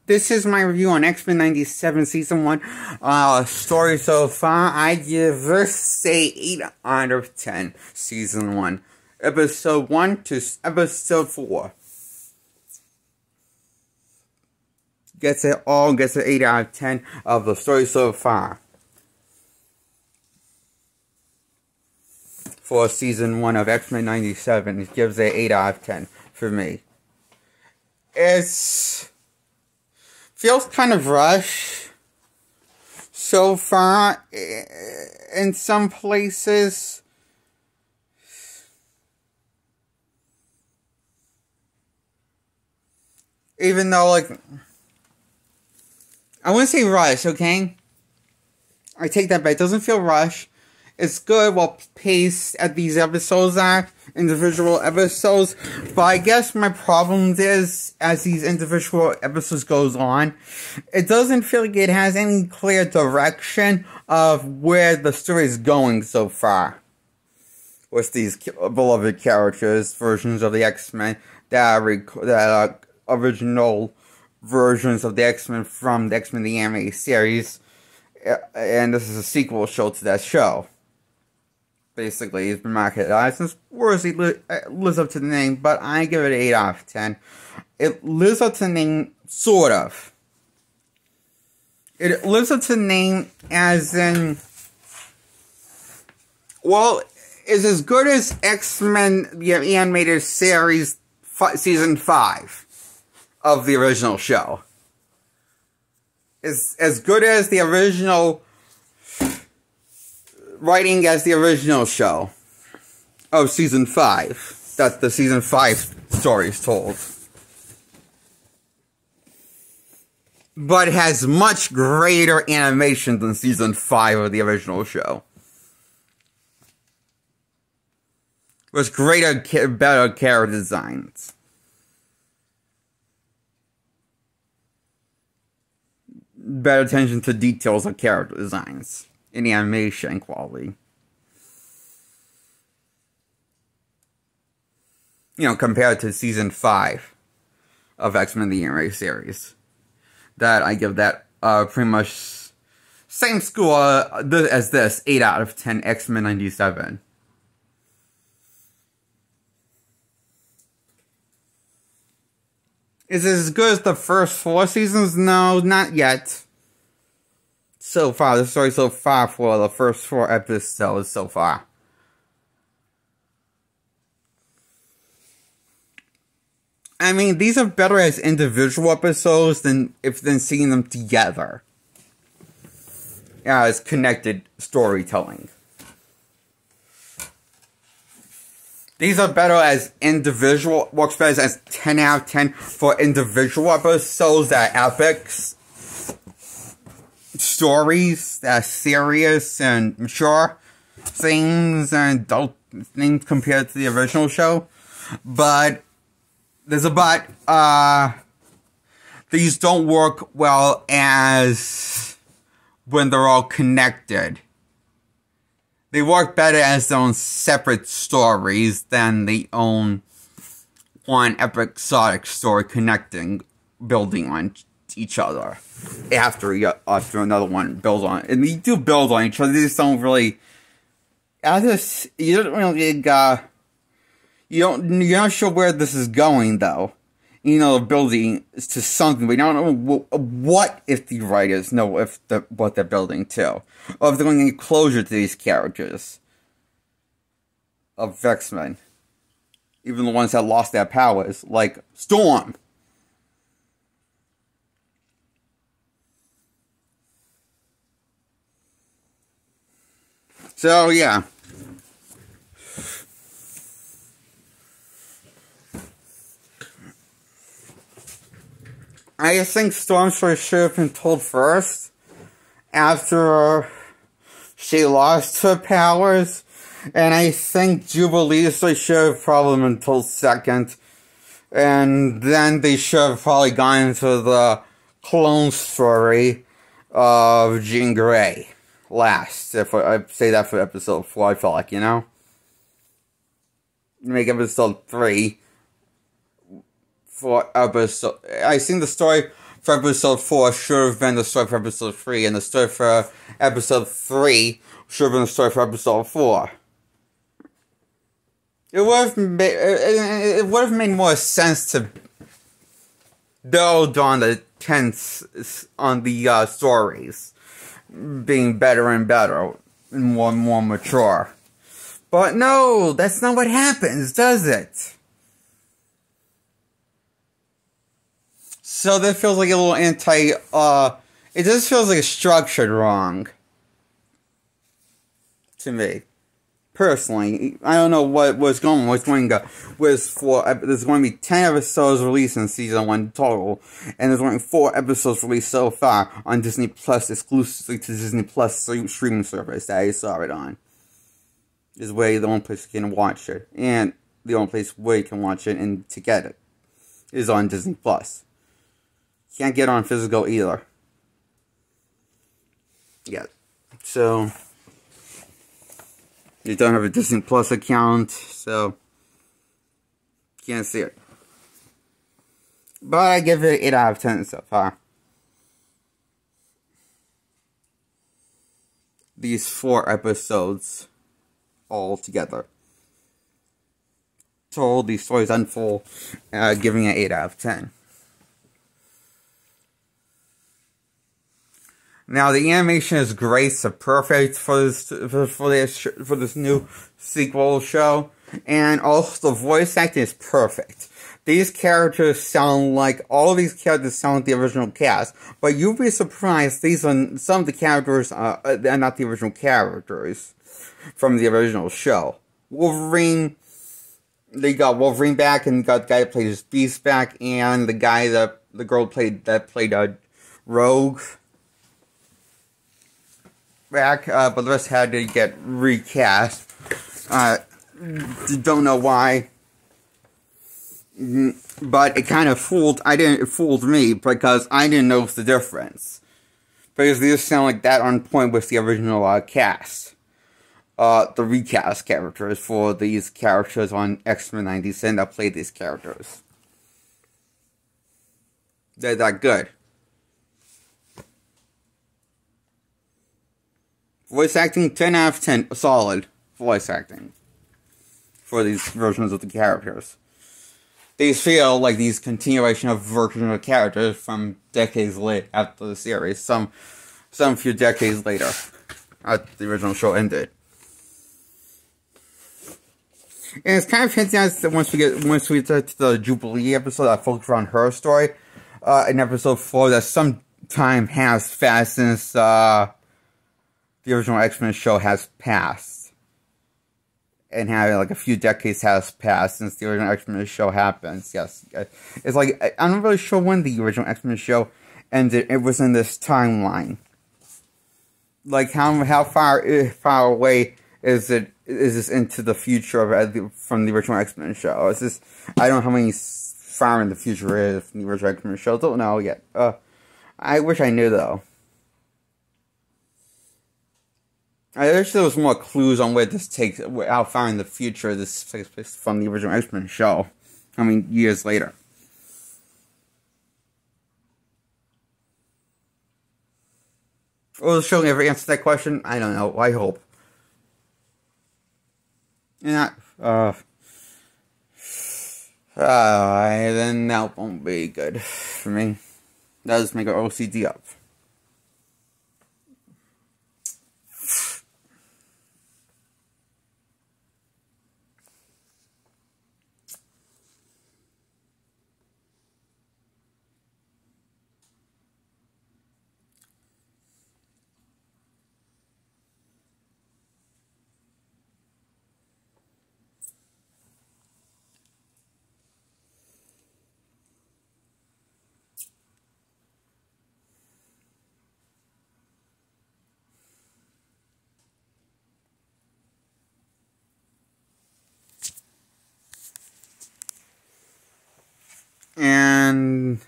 This is my review on X-Men 97 Season 1. Story so far, I give this a 8 out of 10. Season 1. Episode 1 to Episode 4. Gets an 8 out of 10 of the story so far. For Season 1 of X-Men 97, it gives an 8 out of 10 for me. Feels kind of rushed so far in some places. Even though, like, I wouldn't say rush, okay? I take that back. It doesn't feel rushed. It's good, well paced as these episodes are, individual episodes, but I guess my problem is, as these individual episodes goes on, it doesn't feel like it has any clear direction of where the story is going so far. With these beloved characters, versions of the X-Men, that are original versions of the X-Men from the X-Men the Anime series, and this is a sequel show to that show. Basically, it's been marketed as worthy, lives up to the name, but I give it an 8 out of 10. It lives up to the name, sort of. It lives up to the name as in, well, it's as good as X-Men, the animated series, Season 5 of the original show. It's as good as the original writing as the original show of Season 5. That the Season 5 story is told. But it has much greater animation than Season 5 of the original show. With better character designs. Better attention to details of character designs. In the animation quality. You know, compared to Season 5 of X-Men the Anime series. That, I give that, pretty much same score as this, 8 out of 10, X-Men 97. Is it as good as the first 4 seasons? No, not yet. So far, the story so far for the first 4 episodes so far. I mean, these are better as individual episodes than seeing them together. As connected storytelling. These are better as individual, works better as 10 out of 10 for individual episodes that are epics. Stories that are serious and mature things and adult things compared to the original show. But there's a but. These don't work well as when they're all connected. They work better as their own separate stories than they own one episodic story connecting, building on each other. After another one builds on it. And you do build on each other, they just don't really, you don't really, you're not sure where this is going, though. You know, building to something, but you don't know what if the writers know what they're building to. Or if they're going to get closure to these characters. Of X-Men. Even the ones that lost their powers, like Storm. So, yeah. I think Storm's story should have been told first. After she lost her powers. And I think Jubilee's story should have probably been told second. And then they should have probably gone into the clone story of Jean Grey. Last, if I say that for episode 4, I felt like, you know? Make episode 3 for episode. I seen the story for episode 4 should have been the story for episode 3, and the story for episode 3 should have been the story for episode 4. It would have made more sense to build on the tense on the stories being better and better and more mature. But no, that's not what happens, does it? So that feels like a little it just feels like it's structured wrong. To me. Personally. I don't know what's going on. There's going to be 10 episodes released in season 1 total. And there's only 4 episodes released so far on Disney Plus, exclusively to Disney Plus streaming service that I saw it on. Is where the only place you can watch it. And the only place where you can watch it and to get it is on Disney Plus. Can't get on physical either. Yeah. So, you don't have a Disney Plus account, so can't see it. But I give it 8 out of 10 so far. These 4 episodes all together. Total, these stories unfold, giving it 8 out of 10. Now the animation is great, so perfect for this new sequel show, and also the voice acting is perfect. These characters sound like the original cast, but you'll be surprised some of the characters are not the original characters from the original show. Wolverine, they got Wolverine back, and got the guy that plays Beast back, and the girl that played Rogue back, but the rest had to get recast. Don't know why, but it kind of it fooled me because I didn't notice the difference. Because they just sound like that on point with the original cast. The recast characters for these characters on X-Men 97 that played these characters. They're that good. Voice acting, 10 out of 10, solid voice acting for these versions of the characters. These feel like these continuation of versions of characters from decades later after the series, some few decades later after the original show ended. And it's kind of hinting at that once we get to the Jubilee episode that focuses on her story, in episode 4, that some time has passed since the original X-Men show has passed. And like a few decades has passed since the original X-Men show happens. Yes. It's like, I'm not really sure when the original X-Men show ended. It was in this timeline. Like, how far away is this into the future from the original X-Men show? Is this, I don't know how many far in the future it is from the original X-Men show. Don't know yet. I wish I knew, though. I wish there was more clues on where this takes, how far in the future this takes place from the original X-Men show. I mean, years later. Will the show ever answer that question? I don't know. I hope. Yeah. Then that won't be good for me. That just make our OCD up. And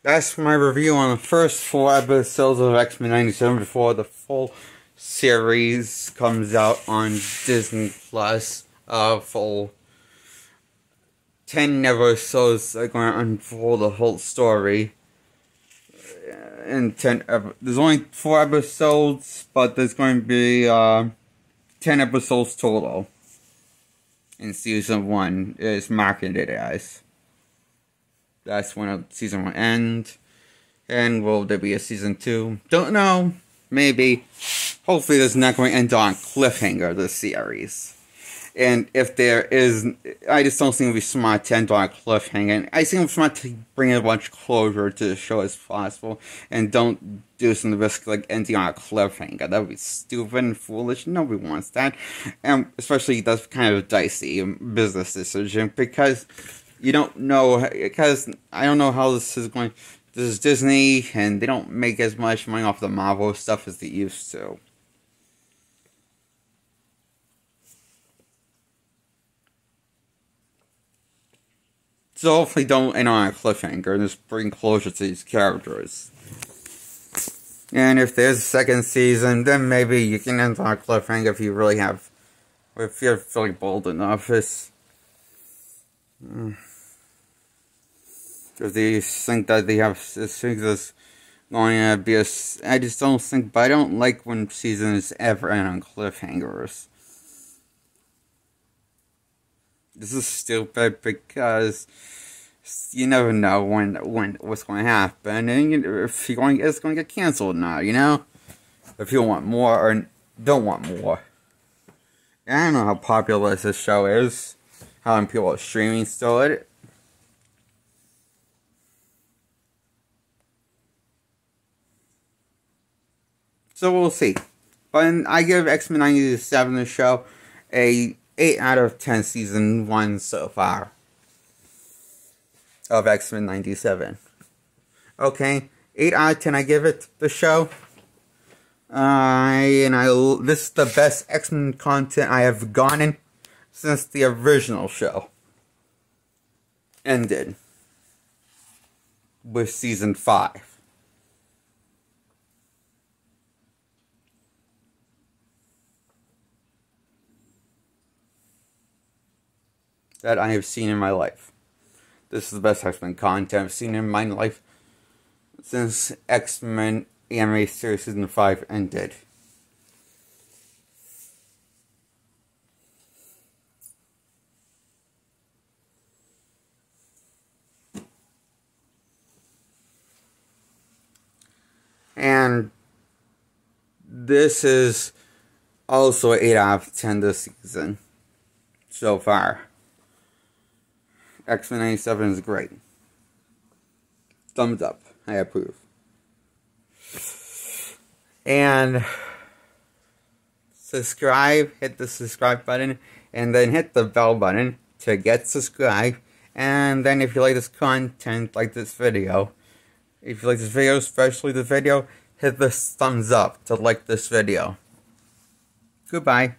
that's my review on the first 4 episodes of X-Men 97 before the full series comes out on Disney Plus. Full 10 episodes are going to unfold the whole story in 10. There's only 4 episodes, but there's going to be 10 episodes total in season 1. It's marketed as. That's when season 1 ends. And will there be a season 2? Don't know. Maybe. Hopefully, this is not going to end on a cliffhanger. This series. And if there is, I just don't think it would be smart to end on a cliffhanger. I think it's smart to bring as much closure to the show as possible, and don't do some risk like ending on a cliffhanger. That would be stupid and foolish. Nobody wants that, and especially that's kind of a dicey business decision because you don't know. Because I don't know how this is going. This is Disney, and they don't make as much money off the Marvel stuff as they used to. So hopefully don't end on a cliffhanger and just bring closure to these characters. And if there's a second season, then maybe you can end on a cliffhanger if you really have, or if you're feeling bold enough. If they think that they have, think this going to be a, I just don't think, but I don't like when seasons ever end on cliffhangers. This is stupid because you never know when what's going to happen, and if it's going to get canceled now, you know. If you want more or don't want more. And I don't know how popular this show is, how many people are streaming still at it. So we'll see. But I give X-Men 97 the show a 8 out of 10 season 1 so far of X-Men 97. Okay, 8 out of 10 I give it the show. This is the best X-Men content I have gotten since the original show ended with season 5. That I have seen in my life. This is the best X-Men content I've seen in my life since X-Men Animated Series Season 5 ended. And this is also 8 out of 10 this season so far. X-Men 97 is great. Thumbs up. I approve. And subscribe, hit the subscribe button, and then hit the bell button to get subscribed. And then if you like this content, like this video, if you like this video, especially the video, hit the thumbs up to like this video. Goodbye.